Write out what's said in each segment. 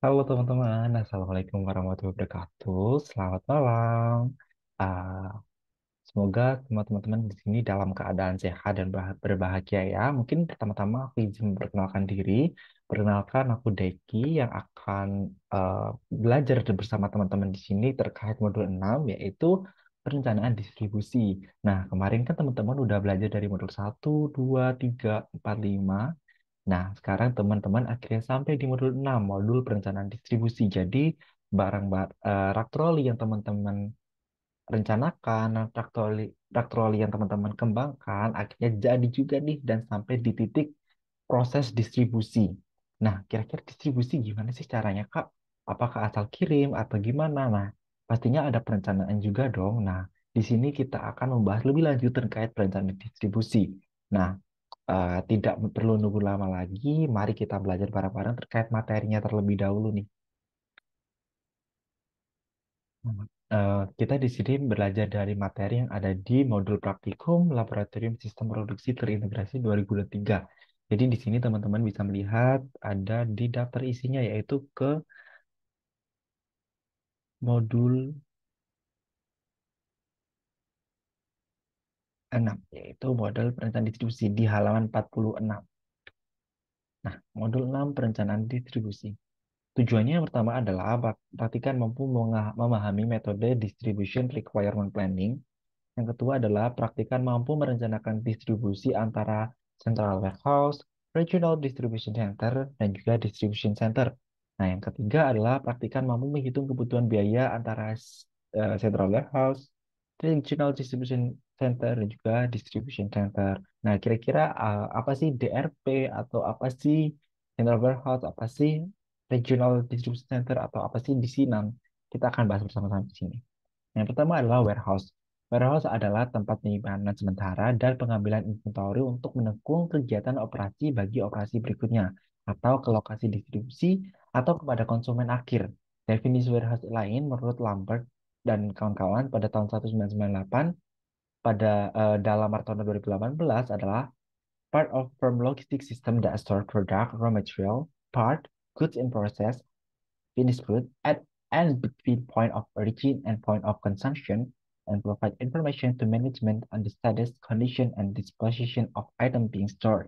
Halo teman-teman, Assalamualaikum warahmatullahi wabarakatuh. Selamat malam. Ah, Semoga semua teman-teman di sini dalam keadaan sehat dan berbahagia ya. Mungkin pertama-tama aku izin memperkenalkan diri. Perkenalkan aku Deki yang akan eh, belajar bersama teman-teman di sini terkait modul 6 yaitu perencanaan distribusi. Nah, kemarin kan teman-teman udah belajar dari modul 1, 2, 3, 4, 5. Nah, sekarang teman-teman akhirnya sampai di modul 6, modul perencanaan distribusi. Jadi, rak troli yang teman-teman rencanakan, rak troli yang teman-teman kembangkan, akhirnya jadi juga nih dan sampai di titik proses distribusi. Nah, kira-kira distribusi gimana sih caranya, Kak? Apakah asal kirim atau gimana? Nah, pastinya ada perencanaan juga dong. Nah, di sini kita akan membahas lebih lanjut terkait perencanaan distribusi. Nah, tidak perlu nunggu lama lagi, mari kita belajar bareng-bareng terkait materinya terlebih dahulu nih. Kita di sini belajar dari materi yang ada di modul praktikum Laboratorium Sistem Produksi Terintegrasi 2023. Jadi di sini teman-teman bisa melihat ada di daftar isinya yaitu ke modul 6 yaitu model perencanaan distribusi di halaman 46. Nah, modul 6 perencanaan distribusi. Tujuannya yang pertama adalah praktikan mampu memahami metode distribution requirement planning. Yang kedua adalah praktikan mampu merencanakan distribusi antara central warehouse, regional distribution center, dan juga distribution center. Nah, yang ketiga adalah praktikan mampu menghitung kebutuhan biaya antara central warehouse, regional distribution center, dan juga distribution center. Nah, kira-kira apa sih DRP atau apa sih central warehouse, apa sih regional distribution center, atau apa sih DCNAM? Kita akan bahas bersama-sama di sini. Yang pertama adalah warehouse. Warehouse adalah tempat penyimpanan sementara dan pengambilan inventory untuk mendukung kegiatan operasi bagi operasi berikutnya, atau ke lokasi distribusi atau kepada konsumen akhir. Definisi warehouse lain menurut Lambert dan kawan-kawan pada tahun 1998 pada dalam Martono 2018 adalah part of firm logistic system that store product, raw material, part, goods in process, finished good at and between point of origin and point of consumption and provide information to management on the status, condition, and disposition of item being stored.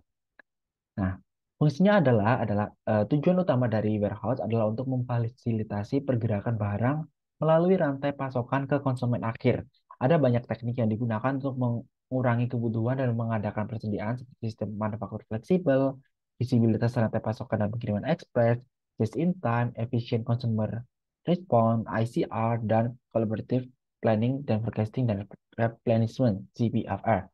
Nah, fungsinya adalah tujuan utama dari warehouse adalah untuk memfasilitasi pergerakan barang melalui rantai pasokan ke konsumen akhir. Ada banyak teknik yang digunakan untuk mengurangi kebutuhan dan mengadakan persediaan seperti sistem manufaktur fleksibel, visibilitas rantai pasokan dan pengiriman ekspres, just in time, efficient consumer response, ICR, dan collaborative planning dan forecasting dan replenishment, CPFR.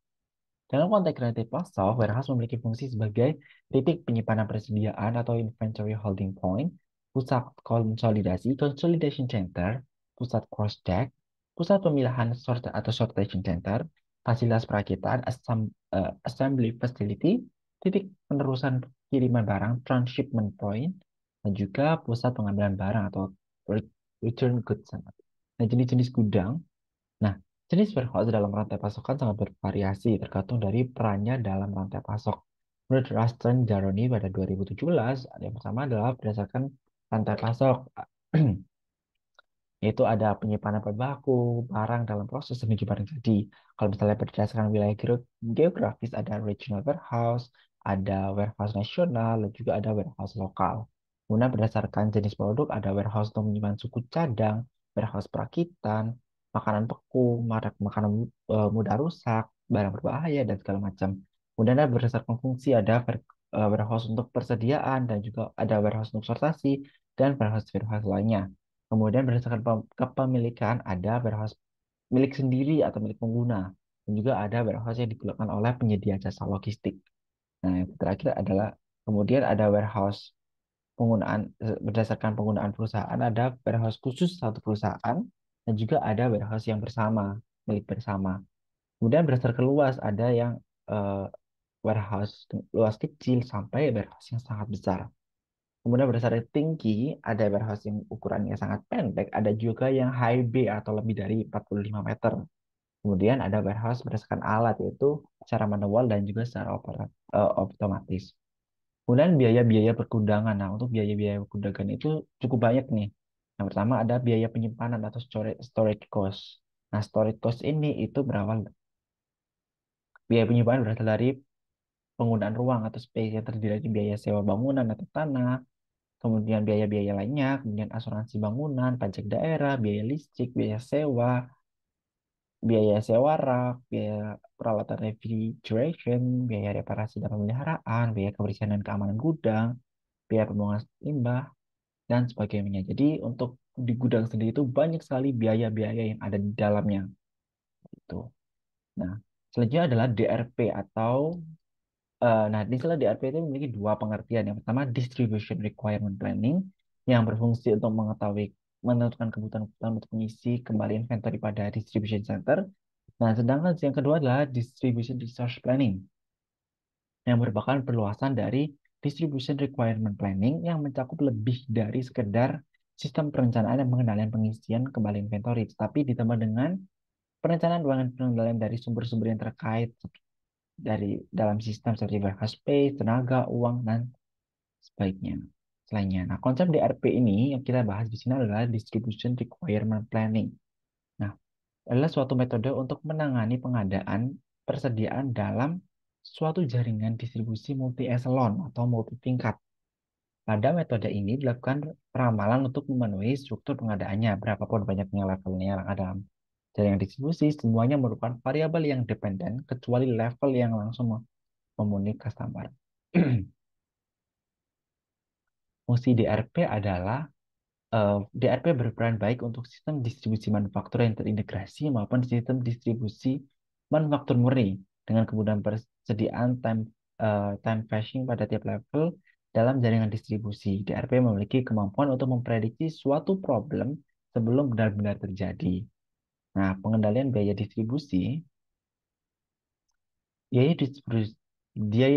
Dalam konteks kreatif pasok, warehouse memiliki fungsi sebagai titik penyimpanan persediaan atau inventory holding point, pusat konsolidasi, consolidation center, pusat cross check, pusat pemilahan sort atau sortation center, fasilitas perakitan, assembly facility, titik penerusan kiriman barang, transshipment point, dan juga pusat pengambilan barang atau return goods. Nah, jenis-jenis gudang. Nah, jenis warehouse dalam rantai pasokan sangat bervariasi tergantung dari perannya dalam rantai pasok. Menurut Ruston Jaroni pada 2017, yang pertama adalah berdasarkan rantai pasok, yaitu ada penyimpanan bahan barang dalam proses menuju barang jadi. Kalau misalnya berdasarkan wilayah geografis, ada regional warehouse, ada warehouse nasional, dan juga ada warehouse lokal. Kemudian berdasarkan jenis produk, ada warehouse untuk menyimpan suku cadang, warehouse perakitan, makanan beku, makanan mudah rusak, barang berbahaya, dan segala macam. Kemudian ada berdasarkan fungsi, ada warehouse untuk persediaan, dan juga ada warehouse untuk sortasi, dan warehouse lainnya. Kemudian berdasarkan kepemilikan ada warehouse milik sendiri atau milik pengguna. Dan juga ada warehouse yang digunakan oleh penyedia jasa logistik. Nah, yang terakhir adalah kemudian ada warehouse berdasarkan penggunaan perusahaan, ada warehouse khusus satu perusahaan dan juga ada warehouse yang bersama, milik bersama. Kemudian berdasarkan luas ada yang eh, warehouse luas kecil sampai warehouse yang sangat besar. Kemudian berdasarkan tinggi, ada warehouse yang ukurannya sangat pendek, ada juga yang high bay atau lebih dari 45 meter. Kemudian ada warehouse berdasarkan alat, yaitu secara manual dan juga secara otomatis. Kemudian biaya-biaya pergundangan. Nah, untuk biaya-biaya pergundangan itu cukup banyak nih. Yang pertama ada biaya penyimpanan atau storage cost. Nah, storage cost ini itu berawal biaya penyimpanan berasal dari penggunaan ruang atau space yang terdiri dari biaya sewa bangunan atau tanah, kemudian biaya-biaya lainnya, kemudian asuransi bangunan, pajak daerah, biaya listrik, biaya sewa rak, biaya peralatan refrigeration, biaya reparasi dan pemeliharaan, biaya kebersihan dan keamanan gudang, biaya pembuangan limbah, dan sebagainya. Jadi untuk di gudang sendiri itu banyak sekali biaya-biaya yang ada di dalamnya. Itu. Nah, selanjutnya adalah DRP atau nah, di istilah DRP itu memiliki dua pengertian. Yang pertama, Distribution Requirement Planning, yang berfungsi untuk mengetahui menentukan kebutuhan-kebutuhan untuk mengisi kembali inventory pada distribution center. Nah, sedangkan yang kedua adalah Distribution Resource Planning, yang merupakan perluasan dari Distribution Requirement Planning yang mencakup lebih dari sekedar sistem perencanaan dan pengendalian pengisian kembali inventory, tetapi ditambah dengan perencanaan dan pengendalian dari sumber-sumber yang terkait dari dalam sistem seperti warehouse space, tenaga, uang, dan sebaiknya selainnya. Nah, konsep DRP ini yang kita bahas di sini adalah Distribution Requirement Planning. Nah, adalah suatu metode untuk menangani pengadaan persediaan dalam suatu jaringan distribusi multi eselon atau multi tingkat. Pada metode ini dilakukan peramalan untuk memenuhi struktur pengadaannya, berapapun banyaknya levelnya yang ada dalam jaringan distribusi, semuanya merupakan variabel yang dependen kecuali level yang langsung memenuhi customer. Fungsi DRP adalah DRP berperan baik untuk sistem distribusi manufaktur yang terintegrasi maupun sistem distribusi manufaktur murni dengan kemudahan persediaan time phasing pada tiap level dalam jaringan distribusi. DRP memiliki kemampuan untuk memprediksi suatu problem sebelum benar-benar terjadi. Nah, pengendalian biaya distribusi Biaya distribusi,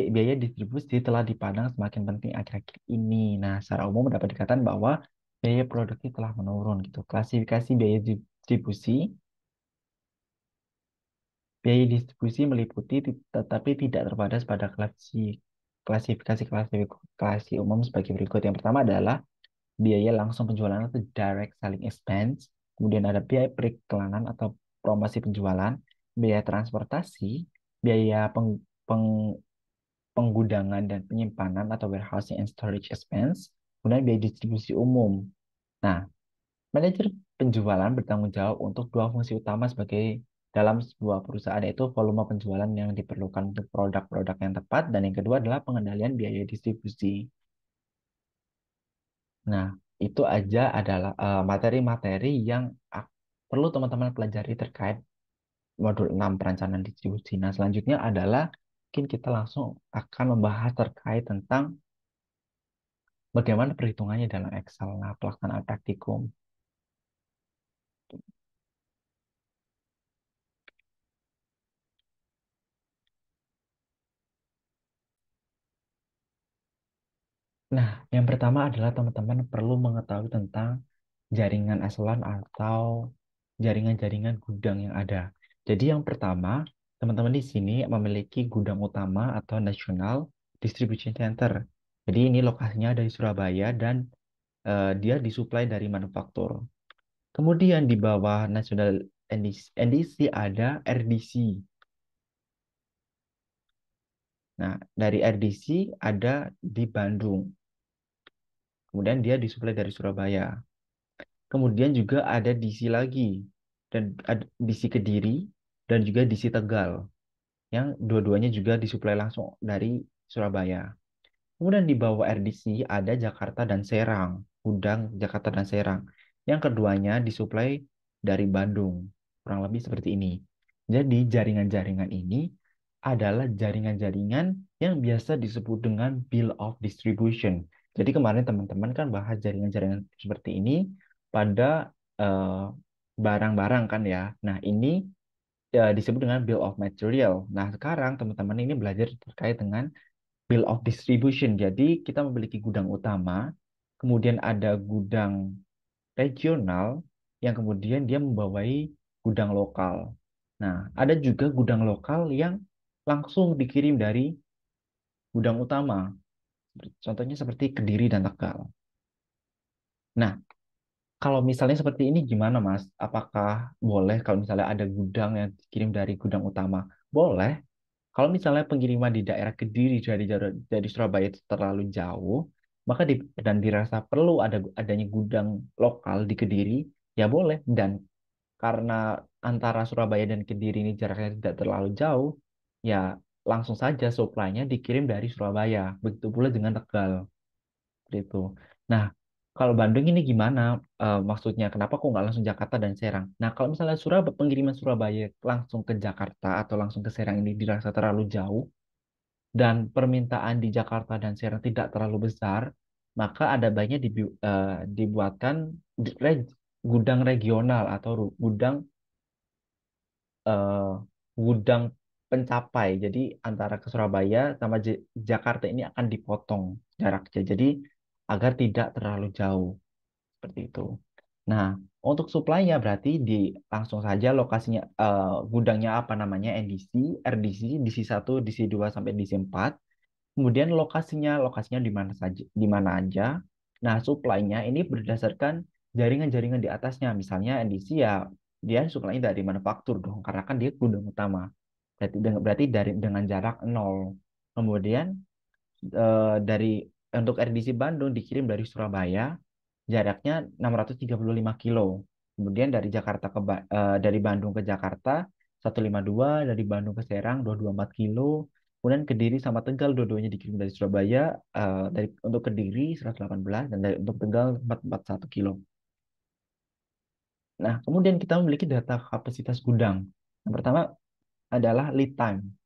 biaya distribusi telah dipandang semakin penting akhir-akhir ini. Nah, secara umum dapat dikatakan bahwa biaya produksi telah menurun gitu. Klasifikasi biaya distribusi, biaya distribusi meliputi tetapi tidak terbatas pada klasifikasi umum sebagai berikut. Yang pertama adalah biaya langsung penjualan atau direct selling expense. Kemudian ada biaya periklanan atau promosi penjualan, biaya transportasi, biaya penggudangan dan penyimpanan atau warehousing and storage expense, kemudian biaya distribusi umum. Nah, manajer penjualan bertanggung jawab untuk dua fungsi utama sebagai dalam sebuah perusahaan, yaitu volume penjualan yang diperlukan untuk produk-produk yang tepat, dan yang kedua adalah pengendalian biaya distribusi. Nah, itu aja adalah materi-materi yang perlu teman-teman pelajari terkait modul 6 perencanaan distribusi. Nah, selanjutnya adalah mungkin kita langsung akan membahas terkait tentang bagaimana perhitungannya dalam Excel. Nah, pelaksanaan praktikum. Nah, yang pertama adalah teman-teman perlu mengetahui tentang jaringan eselon atau jaringan-jaringan gudang yang ada. Jadi yang pertama, teman-teman di sini memiliki gudang utama atau National Distribution Center. Jadi ini lokasinya ada di Surabaya dan dia disuplai dari manufaktur. Kemudian di bawah National NDC ada RDC. Nah, dari RDC ada di Bandung. Kemudian dia disuplai dari Surabaya. Kemudian juga ada DC lagi dan ada DC Kediri dan juga DC Tegal yang dua-duanya juga disuplai langsung dari Surabaya. Kemudian di bawah RDC ada Jakarta dan Serang, gudang Jakarta dan Serang. Yang keduanya disuplai dari Bandung, kurang lebih seperti ini. Jadi jaringan-jaringan ini adalah jaringan-jaringan yang biasa disebut dengan bill of distribution. Jadi kemarin teman-teman kan bahas jaringan-jaringan seperti ini pada eh, barang-barang kan ya. Nah, ini disebut dengan bill of material. Nah, sekarang teman-teman ini belajar terkait dengan bill of distribution. Jadi kita memiliki gudang utama, kemudian ada gudang regional yang kemudian dia membawai gudang lokal. Nah, ada juga gudang lokal yang langsung dikirim dari gudang utama. Contohnya seperti Kediri dan Tegal. Nah, kalau misalnya seperti ini gimana, Mas? Apakah boleh kalau misalnya ada gudang yang dikirim dari gudang utama? Boleh. Kalau misalnya pengiriman di daerah Kediri dari Surabaya itu terlalu jauh, maka dan dirasa perlu adanya gudang lokal di Kediri, ya boleh. Dan karena antara Surabaya dan Kediri ini jaraknya tidak terlalu jauh, ya langsung saja supply-nya dikirim dari Surabaya. Begitu pula dengan Tegal. Seperti itu. Nah, kalau Bandung ini gimana? Maksudnya kenapa kok nggak langsung Jakarta dan Serang? Nah, kalau misalnya pengiriman Surabaya langsung ke Jakarta atau langsung ke Serang ini dirasa terlalu jauh dan permintaan di Jakarta dan Serang tidak terlalu besar, maka ada baiknya dibuatkan gudang regional atau eh, gudang pencapai. Jadi antara ke Surabaya sama Jakarta ini akan dipotong jaraknya. Jadi agar tidak terlalu jauh seperti itu. Nah, untuk suplainya berarti langsung saja lokasinya gudangnya apa namanya NDC, RDC, DC 1, DC 2 sampai DC 4. Kemudian lokasinya di mana saja, di mana aja. Nah, suplainya ini berdasarkan jaringan-jaringan di atasnya. Misalnya NDC ya dia suplainya dari manufaktur dong, karena kan dia gudang utama. Berarti dengan jarak nol. Kemudian dari untuk RDC Bandung dikirim dari Surabaya, jaraknya 635 kilo. Kemudian dari Bandung ke Jakarta 152, dari Bandung ke Serang 224 kilo. Kemudian Kediri sama Tegal dua-duanya dikirim dari Surabaya, untuk Kediri 118 dan untuk Tegal 441 kilo. Nah, kemudian kita memiliki data kapasitas gudang. Yang pertama adalah lead time.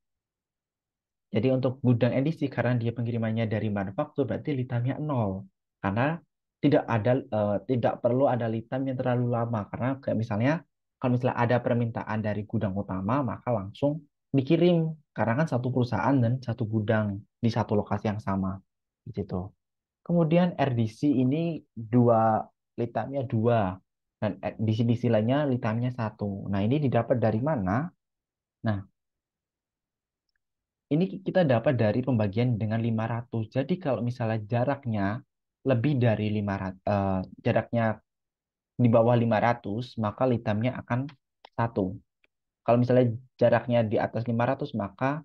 Jadi untuk gudang edisi karena dia pengirimannya dari manufaktur berarti lead time-nya nol. Karena tidak perlu ada lead time yang terlalu lama karena kayak misalnya kalau misalnya ada permintaan dari gudang utama maka langsung dikirim karena kan satu perusahaan dan satu gudang di satu lokasi yang sama gitu. Kemudian RDC ini lead time-nya dua dan DC-DC lainnya lead time-nya satu. Nah, ini didapat dari mana? Nah, ini kita dapat dari pembagian dengan 500. Jadi kalau misalnya jaraknya lebih dari 500, jaraknya di bawah 500, maka litamnya akan satu. Kalau misalnya jaraknya di atas 500, maka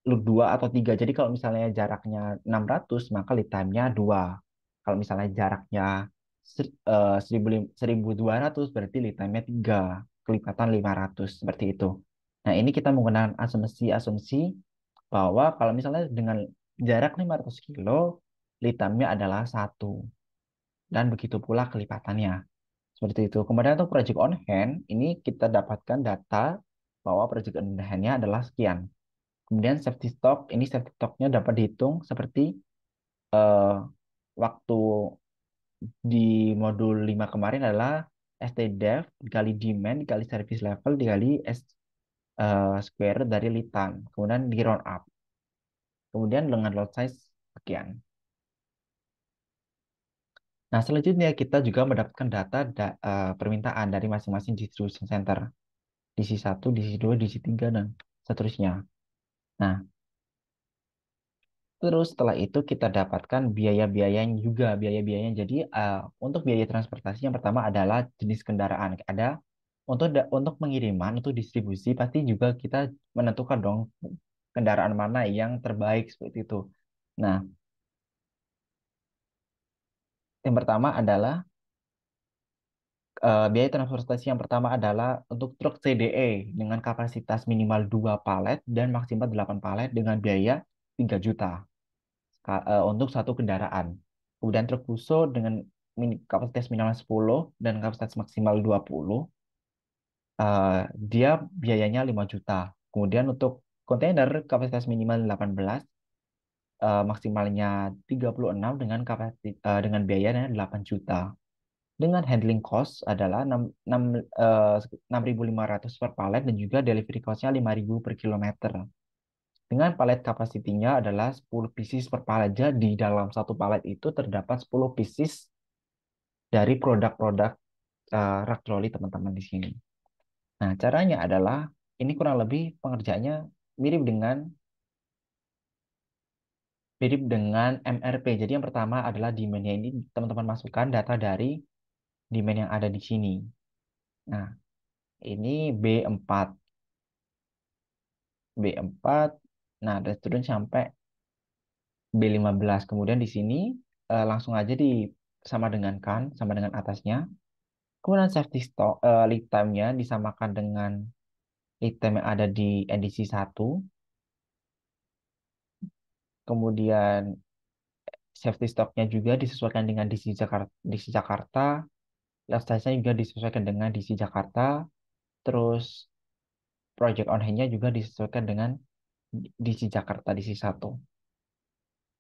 lu dua atau tiga. Jadi kalau misalnya jaraknya 600, maka litamnya dua. Kalau misalnya jaraknya 1200, berarti litamnya tiga. Kelipatan 500, seperti itu. Nah, ini kita menggunakan asumsi-asumsi bahwa kalau misalnya dengan jarak 500 kilo, litamnya adalah satu. Dan begitu pula kelipatannya. Seperti itu. Kemudian untuk project on hand, ini kita dapatkan data bahwa project on hand-nya adalah sekian. Kemudian safety stock, ini safety stock-nya dapat dihitung seperti eh, waktu di modul 5 kemarin adalah STDEV dikali demand dikali service level dikali square dari lead time. Kemudian di round up. Kemudian dengan lot size sekian. Nah, selanjutnya kita juga mendapatkan data permintaan dari masing-masing distribution center. DC 1, DC 2, DC 3, dan seterusnya. Nah, terus setelah itu kita dapatkan biaya-biayanya juga. Biaya-biayanya. Jadi, untuk biaya transportasi yang pertama adalah jenis kendaraan. Untuk pengiriman, untuk distribusi, pasti juga kita menentukan dong kendaraan mana yang terbaik seperti itu. Nah, yang pertama adalah biaya transportasi yang pertama adalah untuk truk CDE dengan kapasitas minimal 2 palet dan maksimal 8 palet dengan biaya 3 juta untuk satu kendaraan. Kemudian truk Fuso dengan kapasitas minimal 10 dan kapasitas maksimal 20, dia biayanya 5 juta. Kemudian untuk kontainer kapasitas minimal 18, maksimalnya 36 dengan dengan biayanya 8 juta. Dengan handling cost adalah 6.500 per palet dan juga delivery cost-nya 5.000 per kilometer. Dengan palet kapasitinya adalah 10 pieces per palet. Jadi dalam satu palet itu terdapat 10 pieces dari produk-produk rak troli teman-teman di sini. Nah, caranya adalah ini kurang lebih pengerjaannya mirip dengan mirip dengan MRP. Jadi yang pertama adalah demand-nya ini teman-teman masukkan data dari demand yang ada di sini. Nah, ini B4. B4. Nah, dan turun sampai B15. Kemudian di sini langsung aja sama dengan kan, sama dengan atasnya. Kemudian safety stock lead time-nya disamakan dengan lead time yang ada di edisi 1. Kemudian safety stock-nya juga disesuaikan dengan DC Jakarta. Lot size-nya juga disesuaikan dengan DC Jakarta. Terus project on hand-nya juga disesuaikan dengan DC Jakarta DC 1.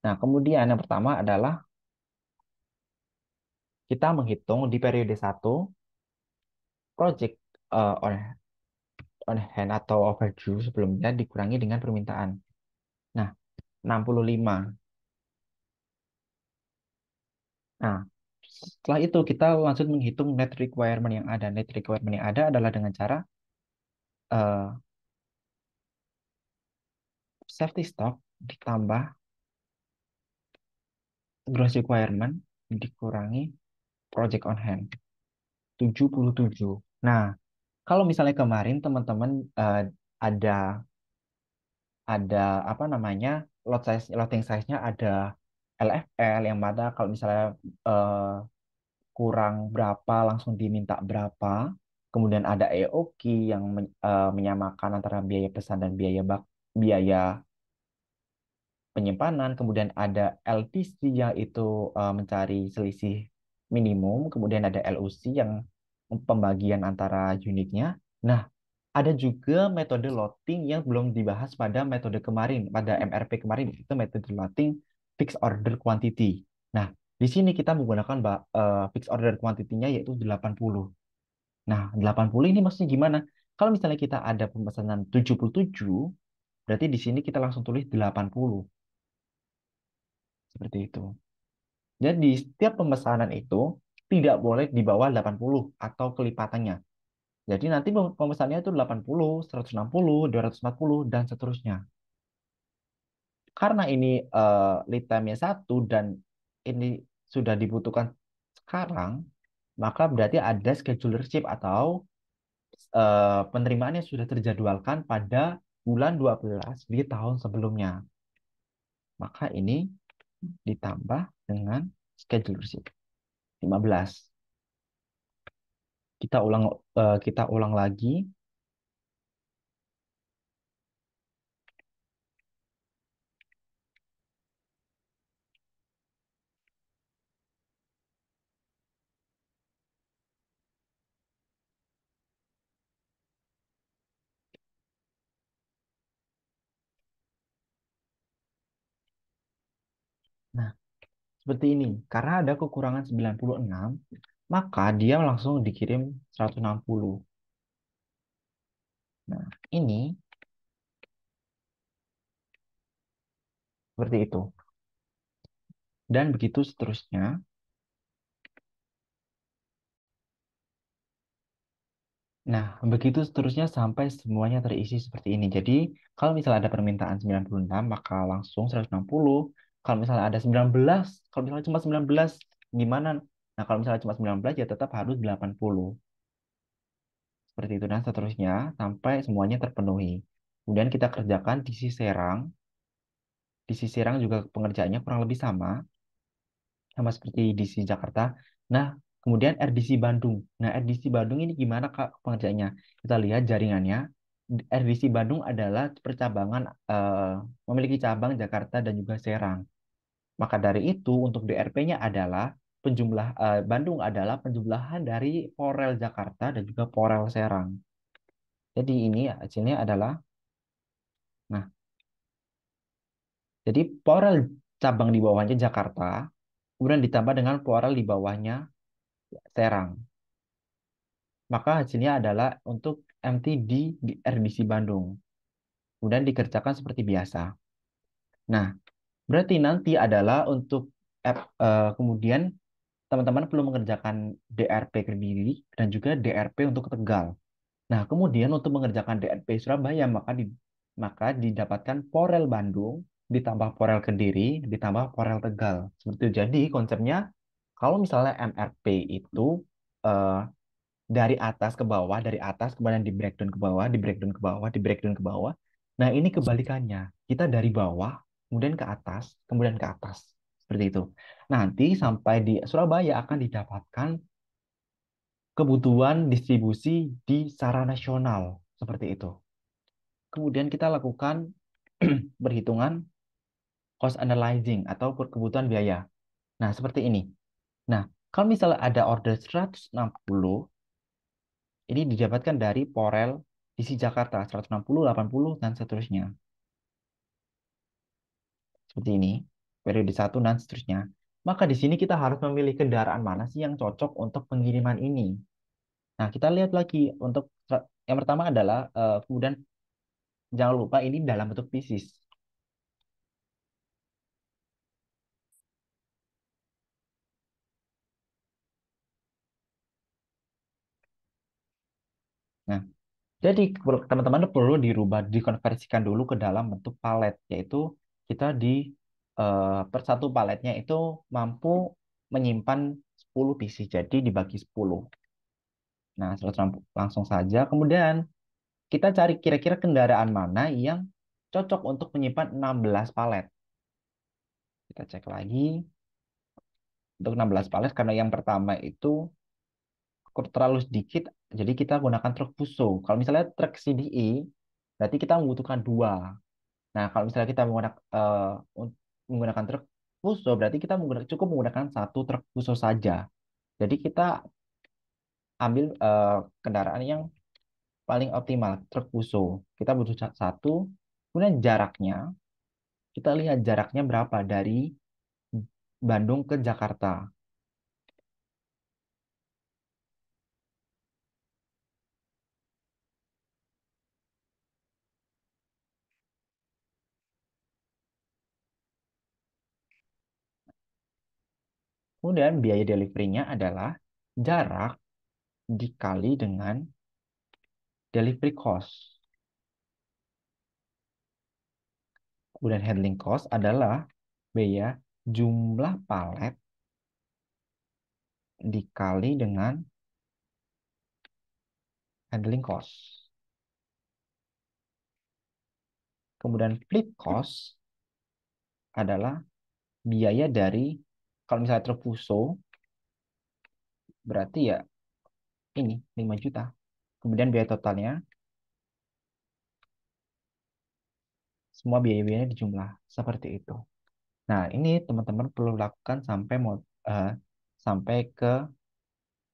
Nah, kemudian yang pertama adalah kita menghitung di periode 1 project on hand atau overdue sebelumnya dikurangi dengan permintaan. Nah, 65. Nah, setelah itu kita langsung menghitung net requirement yang ada. Net requirement yang ada adalah dengan cara eh, safety stock ditambah gross requirement dikurangi project on hand 77. Nah, kalau misalnya kemarin teman-teman ada ada apa namanya loading size-nya ada LFL yang mana kalau misalnya eh, kurang berapa langsung diminta berapa. Kemudian ada EOQ yang menyamakan antara biaya pesan dan biaya penyimpanan. Kemudian ada LTC yang itu mencari selisih minimum. Kemudian ada LOC yang pembagian antara unitnya. Nah, ada juga metode loading yang belum dibahas pada metode kemarin, pada MRP kemarin, itu metode loading fixed order quantity. Nah, di sini kita menggunakan fixed order quantity-nya yaitu 80. Nah, 80 ini maksudnya gimana? Kalau misalnya kita ada pemesanan 77, berarti di sini kita langsung tulis 80. Seperti itu. Jadi, setiap pemesanan itu tidak boleh di bawah 80 atau kelipatannya. Jadi nanti pemesannya itu 80, 160, 240, dan seterusnya. Karena ini lead time-nya 1 dan ini sudah dibutuhkan sekarang, maka berarti ada schedulership atau penerimaan yang sudah terjadwalkan pada bulan 12 di tahun sebelumnya. Maka ini ditambah dengan schedulership 15. Kita ulang lagi. Nah, seperti ini. Karena ada kekurangan 96, maka dia langsung dikirim 160. Nah, ini seperti itu. Dan begitu seterusnya. Nah, begitu seterusnya sampai semuanya terisi seperti ini. Jadi, kalau misalnya ada permintaan 96, maka langsung 160. Kalau misalnya ada 19, kalau misalnya cuma 19, gimana? Nah, kalau misalnya cuma 19, ya tetap harus 80. Seperti itu, dan seterusnya sampai semuanya terpenuhi. Kemudian kita kerjakan di si Serang. Di si Serang juga pengerjaannya kurang lebih sama seperti DC Jakarta. Nah, kemudian RDC Bandung. Nah, RDC Bandung ini gimana Kak pengerjaannya? Kita lihat jaringannya. RDC Bandung adalah percabangan memiliki cabang Jakarta dan juga Serang. Maka dari itu untuk DRP-nya adalah Bandung adalah penjumlahan dari Porel Jakarta dan juga Porel Serang. Jadi ini hasilnya adalah, nah, jadi Porel cabang di bawahnya Jakarta, kemudian ditambah dengan Porel di bawahnya Serang. Maka hasilnya adalah untuk MT di RDC Bandung. Kemudian dikerjakan seperti biasa. Nah, berarti nanti adalah untuk kemudian teman-teman perlu mengerjakan DRP Kediri dan juga DRP untuk Tegal. Nah, kemudian untuk mengerjakan DRP Surabaya maka didapatkan Porel Bandung ditambah Porel Kediri, ditambah Porel Tegal. Seperti itu. Jadi konsepnya kalau misalnya MRP itu eh, dari atas ke bawah, dari atas kemudian di breakdown ke bawah, di breakdown ke bawah, di breakdown ke bawah. Nah, ini kebalikannya. Kita dari bawah, kemudian ke atas, kemudian ke atas. Seperti itu. Nanti sampai di Surabaya akan didapatkan kebutuhan distribusi di secara nasional. Seperti itu. Kemudian kita lakukan perhitungan cost analyzing atau kebutuhan biaya. Nah, seperti ini. Nah, kalau misalnya ada order 160, ini didapatkan dari Porel isi Jakarta 160, 80, dan seterusnya. Seperti ini, periode satu dan seterusnya. Maka di sini kita harus memilih kendaraan mana sih yang cocok untuk pengiriman ini. Nah, kita lihat lagi untuk yang pertama adalah kemudian jangan lupa ini dalam bentuk pieces. Nah, jadi teman-teman perlu dirubah, dikonversikan dulu ke dalam bentuk palet, yaitu kita di per satu paletnya itu mampu menyimpan 10 PC, jadi dibagi 10. Nah, 160 langsung saja. Kemudian kita cari kira-kira kendaraan mana yang cocok untuk menyimpan 16 palet. Kita cek lagi untuk 16 palet karena yang pertama itu terlalu sedikit, jadi kita gunakan truk Fuso. Kalau misalnya truk CDI, berarti kita membutuhkan dua. Nah, kalau misalnya kita menggunakan truk Fuso, berarti kita cukup menggunakan satu truk Fuso saja. Jadi kita ambil kendaraan yang paling optimal, truk Fuso. Kita butuh satu, kemudian jaraknya, kita lihat jaraknya berapa dari Bandung ke Jakarta. Kemudian biaya deliverynya adalah jarak dikali dengan delivery cost. Kemudian handling cost adalah biaya jumlah palet dikali dengan handling cost. Kemudian fleet cost adalah biaya dari, kalau misalnya truk Fuso, berarti ya ini 5 juta. Kemudian biaya totalnya, semua biaya-biayanya dijumlah. Seperti itu. Nah, ini teman-teman perlu lakukan eh, sampai ke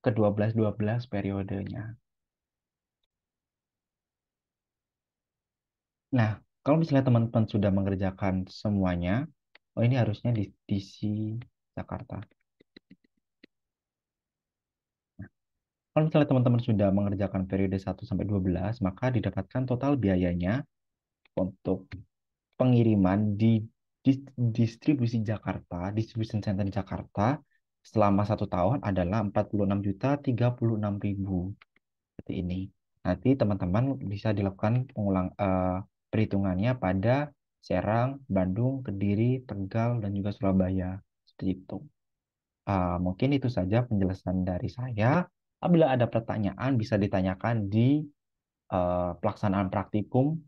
12 periodenya. Nah, kalau misalnya teman-teman sudah mengerjakan semuanya, oh ini harusnya di si Jakarta. Kalau misalnya teman-teman sudah mengerjakan periode 1 sampai 12, maka didapatkan total biayanya untuk pengiriman di distribusi Jakarta, distribution center Jakarta selama 1 tahun adalah 46.036.000. Seperti ini. Nanti teman-teman bisa dilakukan perhitungannya pada Serang, Bandung, Kediri, Tegal, dan juga Surabaya. Seperti itu. Mungkin itu saja penjelasan dari saya. Apabila ada pertanyaan, bisa ditanyakan di pelaksanaan praktikum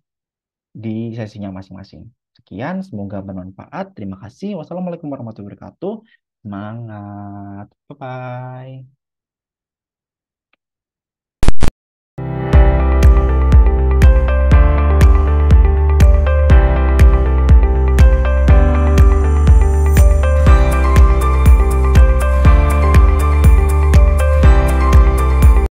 di sesinya masing-masing. Sekian, semoga bermanfaat. Terima kasih. Wassalamualaikum warahmatullahi wabarakatuh. Semangat. Bye-bye.